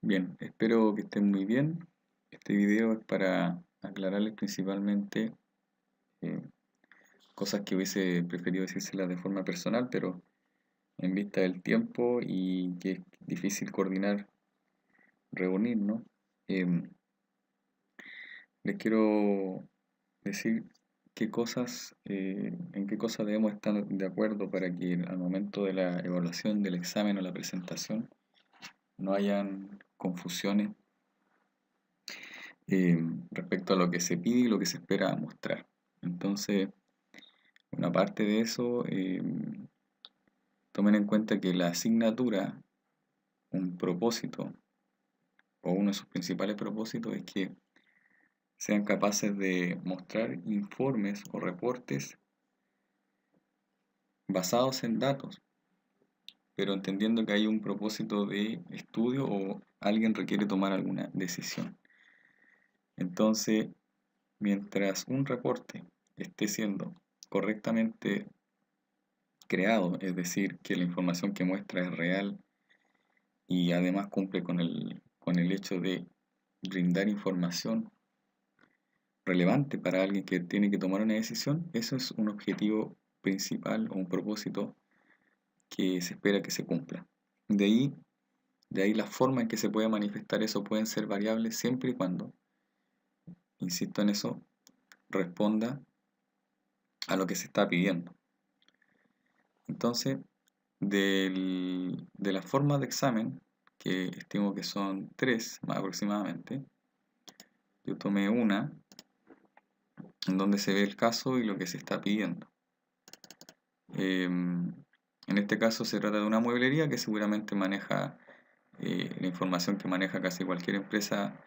Bien, espero que estén muy bien. Este video es para aclararles principalmente eh, cosas que hubiese preferido decírselas de forma personal, pero en vista del tiempo y que es difícil coordinar, reunirnos, em, les quiero decir en qué cosas debemos estar de acuerdo para que al momento de la evaluación del examen o la presentación no hayan confusiones respecto a lo que se pide y lo que se espera mostrar. Entonces, una parte de eso, tomen en cuenta que la asignatura, un propósito o uno de sus principales propósitos es que sean capaces de mostrar informes o reportes basados en datos, pero entendiendo que hay un propósito de estudio o alguien requiere tomar alguna decisión. Entonces, mientras un reporte esté siendo correctamente creado, es decir, que la información que muestra es real y además cumple con el hecho de brindar información relevante para alguien que tiene que tomar una decisión, eso es un objetivo principal o un propósito que se espera que se cumpla. De ahí, de ahí la forma en que se puede manifestar eso pueden ser variables siempre y cuando, insisto en eso, responda a lo que se está pidiendo. Entonces, de las formas de examen, que estimo que son tres más aproximadamente, yo tomé una en donde se ve el caso y lo que se está pidiendo. En este caso se trata de una mueblería que seguramente maneja la información que maneja casi cualquier empresa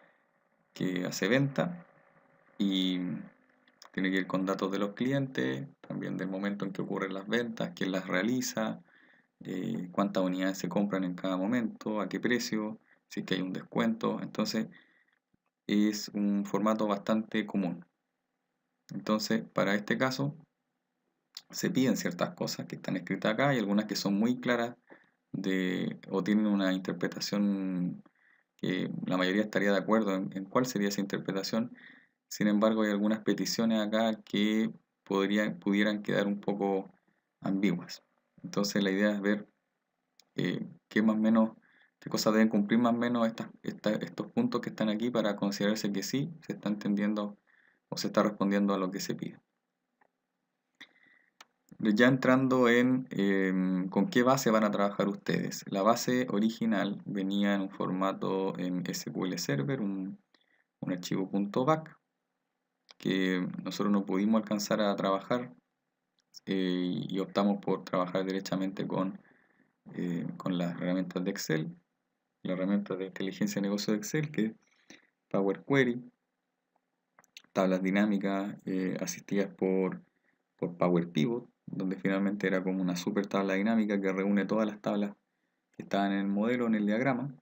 que hace venta y tiene que ir con datos de los clientes, también del momento en que ocurren las ventas, quién las realiza, cuántas unidades se compran en cada momento, a qué precio, si es que hay un descuento. Entonces es un formato bastante común. Entonces, para este caso, se piden ciertas cosas que están escritas acá y algunas que son muy claras o tienen una interpretación que la mayoría estaría de acuerdo en cuál sería esa interpretación. Sin embargo, hay algunas peticiones acá que pudieran quedar un poco ambiguas. Entonces, la idea es ver qué más o menos, qué cosas deben cumplir más o menos estos puntos que están aquí para considerarse que sí se está entendiendo o se está respondiendo a lo que se pide. Ya entrando en con qué base van a trabajar ustedes. La base original venía en un formato en SQL Server, un archivo .back, que nosotros no pudimos alcanzar a trabajar y optamos por trabajar derechamente con las herramientas de Excel, la herramienta de inteligencia de negocio de Excel, que es Power Query, tablas dinámicas asistidas por Power Pivot, donde finalmente era como una super tabla dinámica que reúne todas las tablas que estaban en el modelo, en el diagrama.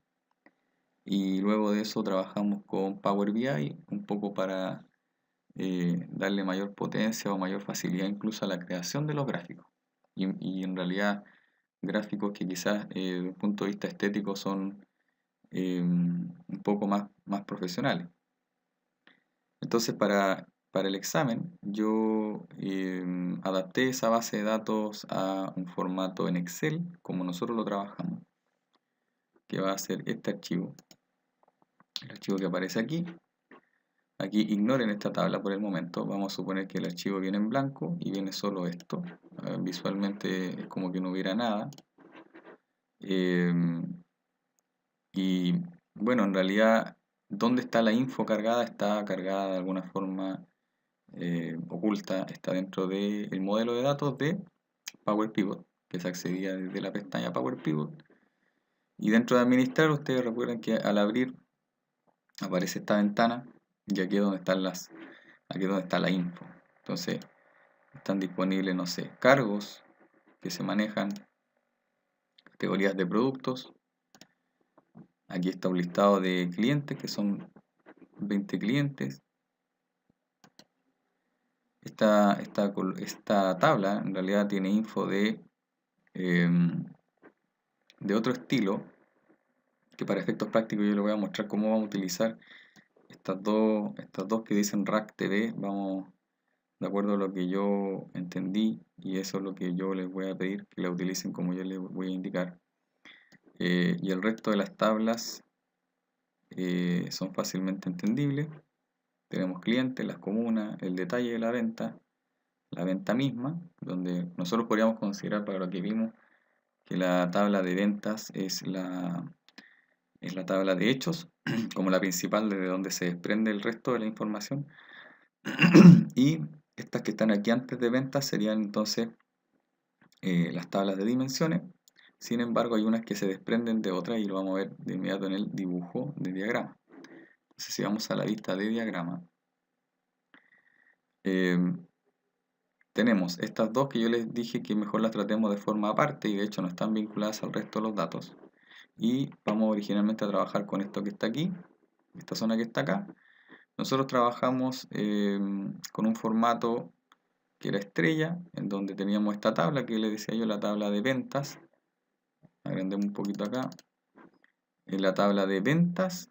Y luego de eso trabajamos con Power BI un poco para darle mayor potencia o mayor facilidad incluso a la creación de los gráficos. Y en realidad gráficos que quizás desde un punto de vista estético son un poco más profesionales. Entonces, para el examen, yo adapté esa base de datos a un formato en Excel, como nosotros lo trabajamos, que va a ser este archivo, el archivo que aparece aquí. Aquí ignoren esta tabla por el momento, vamos a suponer que el archivo viene en blanco y viene solo esto. Visualmente es como que no hubiera nada. Y bueno, en realidad, ¿dónde está la info cargada? Está cargada de alguna forma oculta, está dentro del modelo de datos de Power Pivot, que se accedía desde la pestaña Power Pivot. Y dentro de administrar, ustedes recuerden que al abrir aparece esta ventana y aquí es donde aquí es donde está la info. Entonces, están disponibles, no sé, cargos que se manejan, categorías de productos. Aquí está un listado de clientes, que son 20 clientes. Esta tabla en realidad tiene info de otro estilo, que para efectos prácticos yo les voy a mostrar cómo vamos a utilizar estas dos que dicen Rack TV. Vamos de acuerdo a lo que yo entendí, y eso es lo que yo les voy a pedir que la utilicen como yo les voy a indicar. Y el resto de las tablas son fácilmente entendibles. Tenemos clientes, las comunas, el detalle de la venta misma, donde nosotros podríamos considerar, para lo que vimos, que la tabla de ventas es la tabla de hechos, como la principal, desde donde se desprende el resto de la información. Y estas que están aquí antes de ventas serían entonces las tablas de dimensiones. Sin embargo, hay unas que se desprenden de otras y lo vamos a ver de inmediato en el dibujo de diagrama. Entonces, si vamos a la vista de diagrama, tenemos estas dos que yo les dije que mejor las tratemos de forma aparte, y de hecho no están vinculadas al resto de los datos. Y vamos originalmente a trabajar con esto que está aquí, esta zona que está acá. Nosotros trabajamos con un formato que era estrella, en donde teníamos esta tabla que les decía yo, la tabla de ventas. Agrandemos un poquito acá. En la tabla de ventas,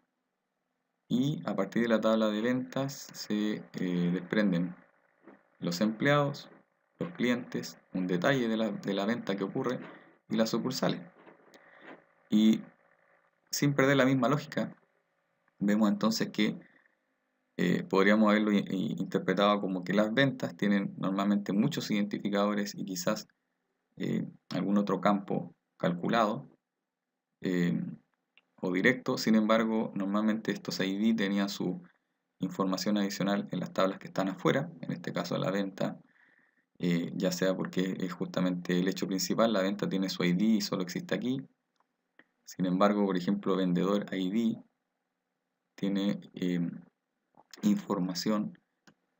y a partir de la tabla de ventas se desprenden los empleados, los clientes, un detalle de la venta que ocurre y las sucursales. Y sin perder la misma lógica, vemos entonces que podríamos haberlo interpretado como que las ventas tienen normalmente muchos identificadores y quizás algún otro campo calculado o directo. Sin embargo, normalmente estos ID tenían su información adicional en las tablas que están afuera, en este caso la venta, ya sea porque es justamente el hecho principal, la venta tiene su ID y solo existe aquí. Sin embargo, por ejemplo, vendedor ID tiene información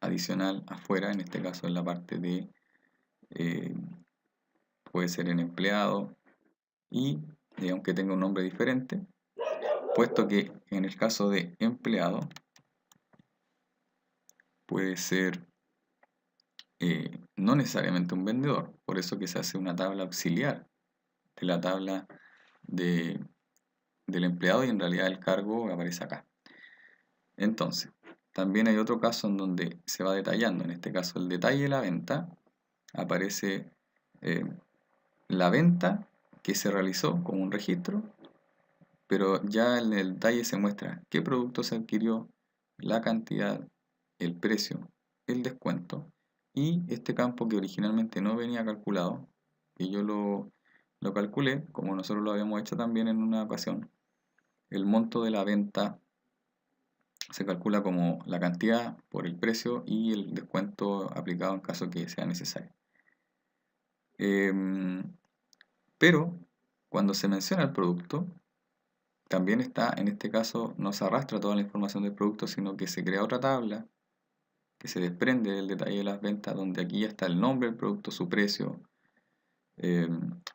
adicional afuera, en este caso en la parte de, puede ser en empleado, y aunque tenga un nombre diferente, puesto que en el caso de empleado puede ser no necesariamente un vendedor, por eso que se hace una tabla auxiliar de la tabla del empleado, y en realidad el cargo aparece acá. Entonces, también hay otro caso en donde se va detallando, en este caso el detalle de la venta, aparece la venta que se realizó como un registro, pero ya en el detalle se muestra qué producto se adquirió, la cantidad, el precio, el descuento, y este campo que originalmente no venía calculado, que yo lo calculé, como nosotros lo habíamos hecho también en una ocasión. El monto de la venta se calcula como la cantidad por el precio y el descuento aplicado en caso que sea necesario. Pero cuando se menciona el producto, también está, en este caso, no se arrastra toda la información del producto, sino que se crea otra tabla que se desprende del detalle de las ventas, donde aquí ya está el nombre del producto, su precio,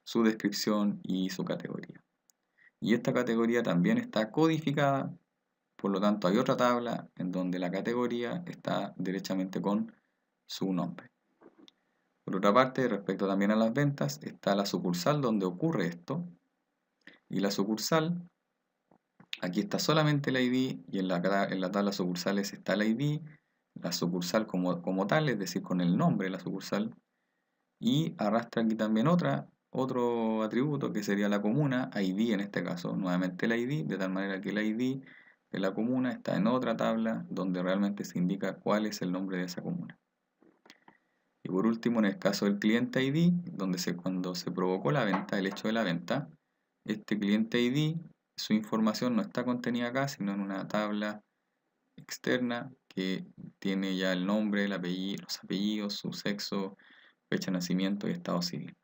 su descripción y su categoría. Y esta categoría también está codificada, por lo tanto hay otra tabla en donde la categoría está derechamente con su nombre. Por otra parte, respecto también a las ventas, está la sucursal donde ocurre esto, y la sucursal, aquí está solamente el ID, y en la tabla sucursales está el ID, la sucursal como tal, es decir, con el nombre de la sucursal, y arrastra aquí también otro atributo que sería la comuna, ID en este caso, nuevamente el ID, de tal manera que el ID de la comuna está en otra tabla donde realmente se indica cuál es el nombre de esa comuna. Y por último, en el caso del cliente ID, donde cuando se provocó la venta, el hecho de la venta, este cliente ID, su información no está contenida acá, sino en una tabla externa que tiene ya el nombre, el apellido, los apellidos, su sexo, fecha de nacimiento y estado civil.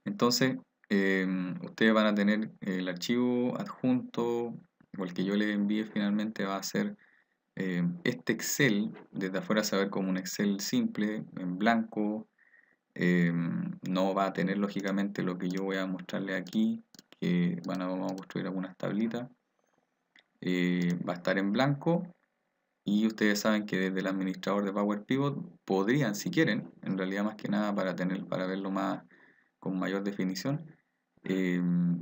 Entonces, ustedes van a tener el archivo adjunto, o el que yo les envíe finalmente va a ser este Excel, desde afuera se va a ver como un Excel simple, en blanco. No va a tener lógicamente lo que yo voy a mostrarles aquí, que vamos a construir algunas tablitas. Va a estar en blanco, y ustedes saben que desde el administrador de Power Pivot podrían, si quieren, en realidad más que nada para verlo con mayor definición,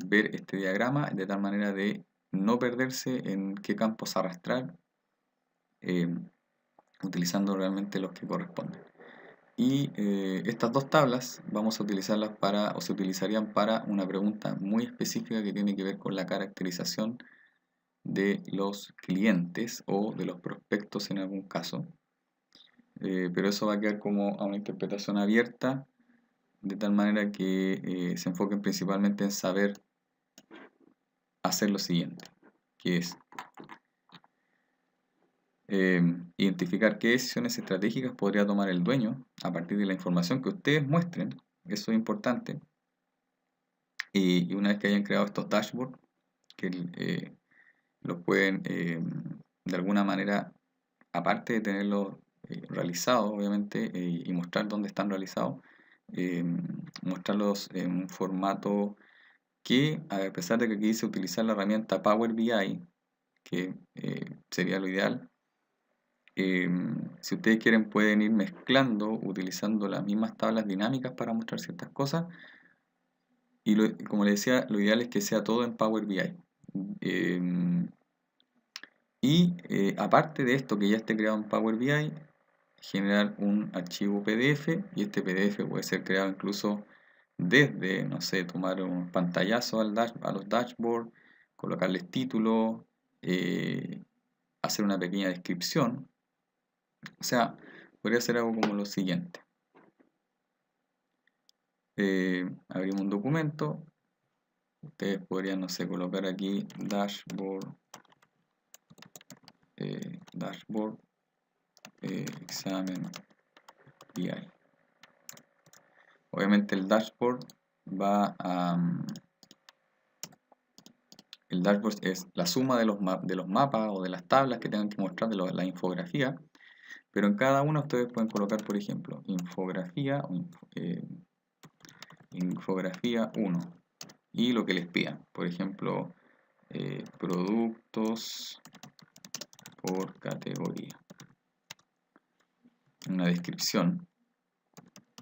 ver este diagrama de tal manera de no perderse en qué campos arrastrar, utilizando realmente los que corresponden. Y estas dos tablas vamos a utilizarlas para, o se utilizarían para una pregunta muy específica que tiene que ver con la caracterización de los clientes o de los prospectos en algún caso. Pero eso va a quedar como a una interpretación abierta, de tal manera que se enfoquen principalmente en saber hacer lo siguiente, que es identificar qué decisiones estratégicas podría tomar el dueño a partir de la información que ustedes muestren. Eso es importante. Y una vez que hayan creado estos dashboards, que los pueden de alguna manera, aparte de tenerlos realizados, obviamente, y mostrar dónde están realizados, mostrarlos en un formato que, a pesar de que aquí dice utilizar la herramienta Power BI, que sería lo ideal, si ustedes quieren pueden ir mezclando, utilizando las mismas tablas dinámicas para mostrar ciertas cosas, y como les decía, lo ideal es que sea todo en Power BI. Aparte de esto que ya esté creado en Power BI, generar un archivo PDF, y este PDF puede ser creado incluso desde, no sé, tomar un pantallazo a los dashboards, colocarles título, hacer una pequeña descripción. O sea, podría ser algo como lo siguiente. Abrimos un documento. Ustedes podrían, no sé, colocar aquí dashboard, examen BI. Obviamente el dashboard va a... El dashboard es la suma de los mapas o de las tablas que tengan que mostrar de la infografía, pero en cada una ustedes pueden colocar, por ejemplo, infografía, infografía 1 y lo que les pidan, por ejemplo, productos por categoría, una descripción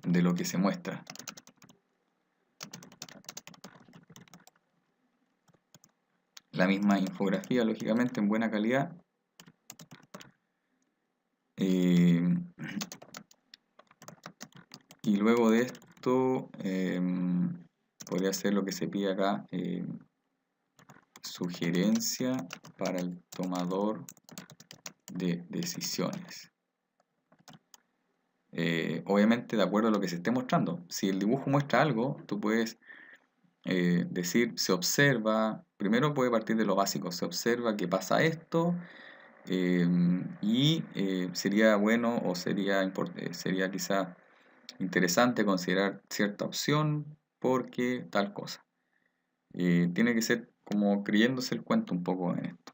de lo que se muestra. La misma infografía, lógicamente, en buena calidad. Y luego de esto, podría ser lo que se pide acá, sugerencia para el tomador de decisiones. Obviamente de acuerdo a lo que se esté mostrando. Si el dibujo muestra algo, tú puedes decir, se observa, primero puede partir de lo básico, se observa que pasa esto, sería bueno o sería quizá interesante considerar cierta opción porque tal cosa. Tiene que ser como creyéndose el cuento un poco en esto.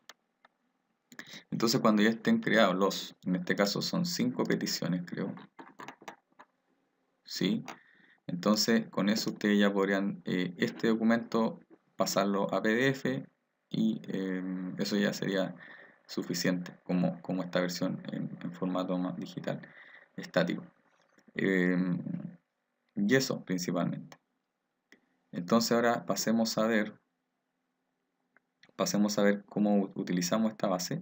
Entonces cuando ya estén creados en este caso son 5 peticiones creo, ¿sí? Entonces con eso ustedes ya podrían este documento pasarlo a PDF y eso ya sería suficiente como esta versión en formato más digital estático. Y eso principalmente. Entonces ahora pasemos a ver cómo utilizamos esta base.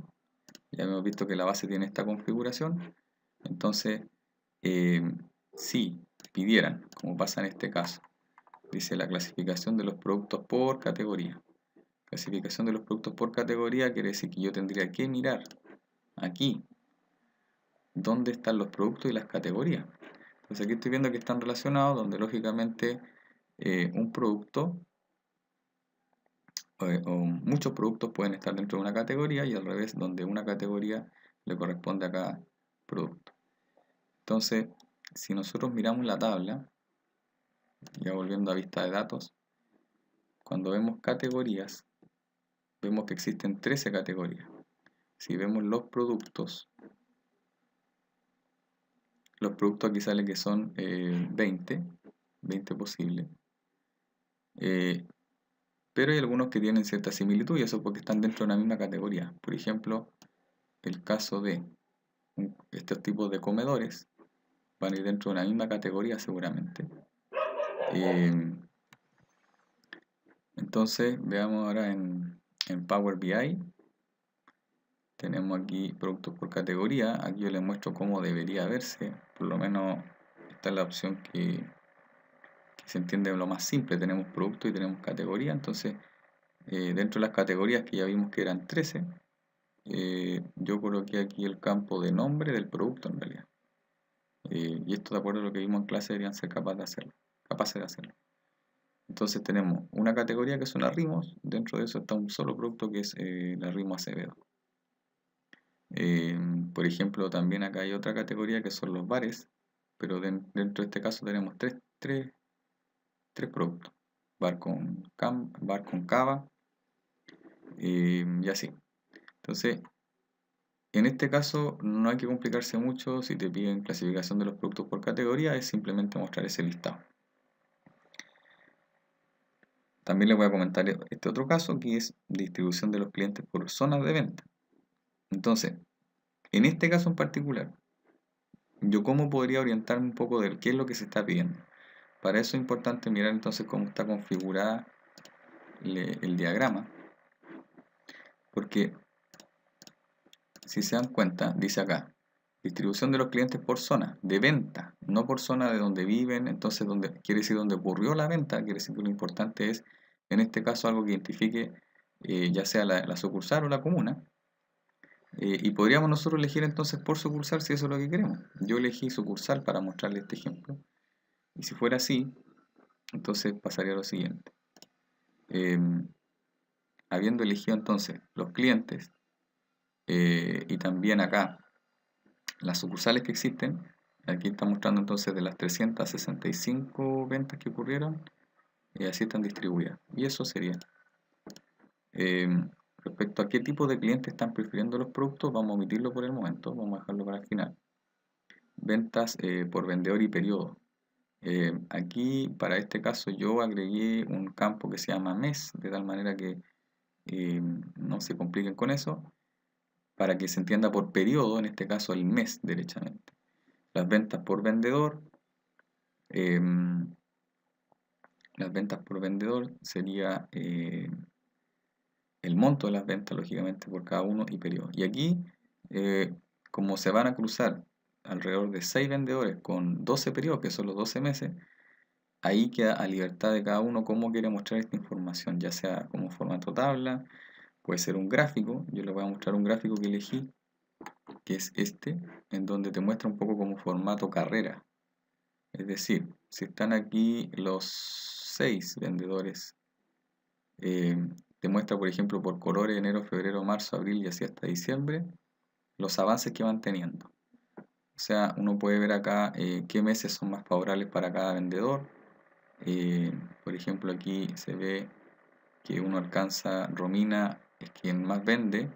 Ya hemos visto que la base tiene esta configuración. Entonces, si pidieran, como pasa en este caso, dice la clasificación de los productos por categoría. Clasificación de los productos por categoría quiere decir que yo tendría que mirar aquí dónde están los productos y las categorías. Entonces aquí estoy viendo que están relacionados, donde lógicamente un producto o muchos productos pueden estar dentro de una categoría y al revés, donde una categoría le corresponde a cada producto. Entonces, si nosotros miramos la tabla, ya volviendo a vista de datos, cuando vemos categorías, vemos que existen 13 categorías. Si vemos los productos aquí sale que son 20 posibles. Pero hay algunos que tienen cierta similitud y eso porque están dentro de una misma categoría. Por ejemplo, el caso de estos tipos de comedores van a ir dentro de una misma categoría seguramente. Entonces, veamos ahora en Power BI. Tenemos aquí productos por categoría. Aquí yo les muestro cómo debería verse. Por lo menos esta es la opción que se entiende lo más simple. Tenemos producto y tenemos categoría. Entonces, dentro de las categorías que ya vimos que eran 13, yo coloqué aquí el campo de nombre del producto en realidad. Y esto, de acuerdo a lo que vimos en clase, deberían ser capaces de hacerlo. Entonces tenemos una categoría que son arrimos. Dentro de eso está un solo producto que es el arrimo Acevedo. Por ejemplo, también acá hay otra categoría que son los bares, pero dentro de este caso tenemos tres productos. Bar con cava y así. Entonces, en este caso no hay que complicarse mucho. Si te piden clasificación de los productos por categoría, es simplemente mostrar ese listado. También les voy a comentar este otro caso que es distribución de los clientes por zonas de venta. Entonces, en este caso en particular, yo cómo podría orientarme un poco de qué es lo que se está pidiendo. Para eso es importante mirar entonces cómo está configurada el diagrama, porque si se dan cuenta, dice acá, distribución de los clientes por zona de venta, no por zona de donde viven. Entonces quiere decir donde ocurrió la venta. Quiere decir que lo importante es, en este caso, algo que identifique ya sea la sucursal o la comuna. Y podríamos nosotros elegir entonces por sucursal si eso es lo que queremos. Yo elegí sucursal para mostrarle este ejemplo. Y si fuera así, entonces pasaría a lo siguiente. Habiendo elegido entonces los clientes y también acá las sucursales que existen, aquí está mostrando entonces de las 365 ventas que ocurrieron, así están distribuidas. Y eso sería. Respecto a qué tipo de clientes están prefiriendo los productos, vamos a omitirlo por el momento, vamos a dejarlo para el final. Ventas por vendedor y periodo. Aquí, para este caso, yo agregué un campo que se llama mes, de tal manera que no se compliquen con eso, para que se entienda por periodo, en este caso el mes derechamente. Las ventas por vendedor, sería el monto de las ventas, lógicamente, por cada uno y periodo. Y aquí, como se van a cruzar alrededor de 6 vendedores con 12 periodos, que son los 12 meses, ahí queda a libertad de cada uno cómo quiere mostrar esta información, ya sea como formato tabla, puede ser un gráfico. Yo les voy a mostrar un gráfico que elegí, que es este, en donde te muestra un poco como formato carrera. Es decir, si están aquí los 6 vendedores, te muestra, por ejemplo, por colores enero, febrero, marzo, abril y así hasta diciembre, los avances que van teniendo. O sea, uno puede ver acá qué meses son más favorables para cada vendedor. Por ejemplo, aquí se ve que uno alcanza, Romina es quien más vende,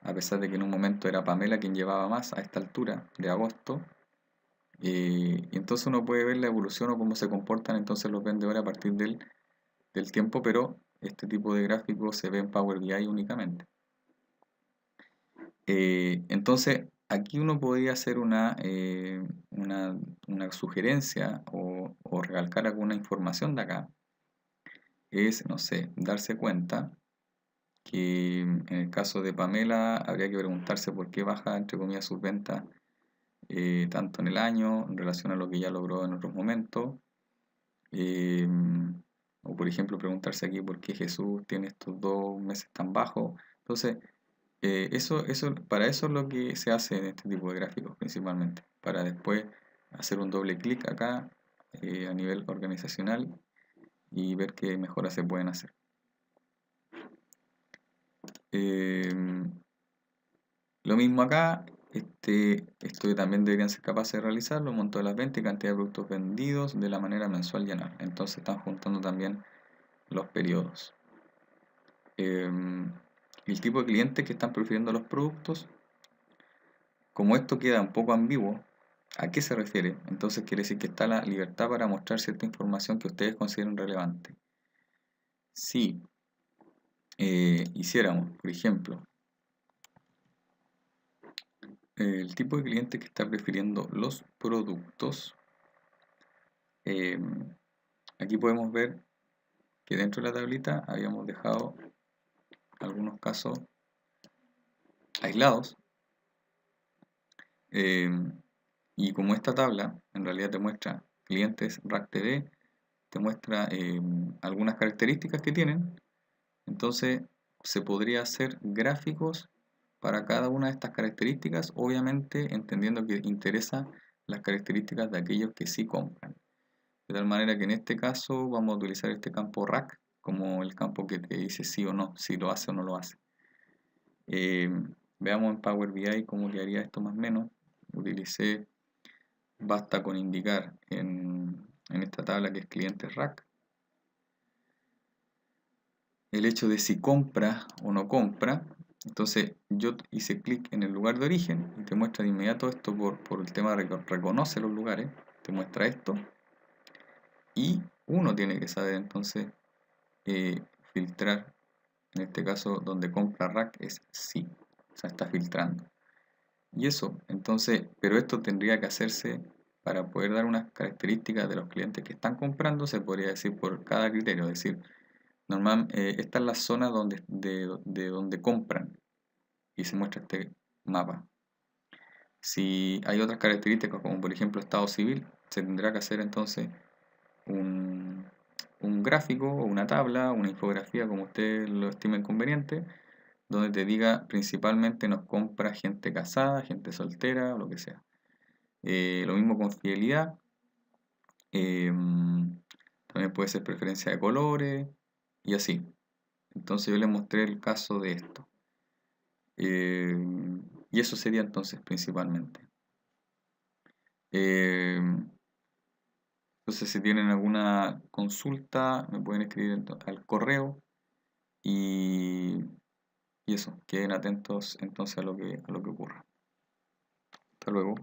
a pesar de que en un momento era Pamela quien llevaba más a esta altura de agosto. Y entonces uno puede ver la evolución o cómo se comportan entonces los vendedores a partir del tiempo, pero este tipo de gráfico se ve en Power BI únicamente. Entonces, aquí uno podría hacer una sugerencia o recalcar alguna información de acá. Es, no sé, darse cuenta que en el caso de Pamela habría que preguntarse por qué baja, entre comillas, sus ventas tanto en el año en relación a lo que ya logró en otros momentos. O por ejemplo preguntarse aquí por qué Jesús tiene estos 2 meses tan bajos. Entonces, para eso es lo que se hace en este tipo de gráficos principalmente, para después hacer un doble clic acá a nivel organizacional y ver qué mejoras se pueden hacer. Lo mismo acá, esto también deberían ser capaces de realizarlo, monto de las ventas y cantidad de productos vendidos de la manera mensual y anual. Entonces están juntando también los periodos. El tipo de clientes que están prefiriendo los productos, como esto queda un poco ambiguo, ¿a qué se refiere? Entonces quiere decir que está la libertad para mostrar cierta información que ustedes consideren relevante. Si hiciéramos, por ejemplo, el tipo de cliente que está prefiriendo los productos, aquí podemos ver que dentro de la tablita habíamos dejado algunos casos aislados. Y como esta tabla en realidad te muestra clientes RACTV, te muestra algunas características que tienen, entonces se podría hacer gráficos para cada una de estas características, obviamente entendiendo que interesa las características de aquellos que sí compran. De tal manera que en este caso vamos a utilizar este campo RAC como el campo que te dice sí o no, si lo hace o no lo hace. Veamos en Power BI cómo quedaría esto más o menos. Utilicé, basta con indicar en esta tabla que es clientes RAC el hecho de si compra o no compra. Entonces yo hice clic en el lugar de origen y te muestra de inmediato esto por el tema de reconoce los lugares, te muestra esto y uno tiene que saber entonces filtrar, en este caso donde compra RAC es sí, o sea está filtrando. Y eso, entonces, pero esto tendría que hacerse para poder dar unas características de los clientes que están comprando, se podría decir por cada criterio, es decir, esta es la zona de donde compran y se muestra este mapa. Si hay otras características como por ejemplo estado civil, se tendrá que hacer entonces un, un gráfico o una tabla, una infografía como ustedes lo estimen conveniente, donde te diga principalmente nos compra gente casada, gente soltera o lo que sea. Lo mismo con fidelidad, también puede ser preferencia de colores y así. Entonces yo les mostré el caso de esto. Y eso sería entonces principalmente. Entonces si tienen alguna consulta me pueden escribir al correo y, y eso, queden atentos entonces a lo que ocurra. Hasta luego.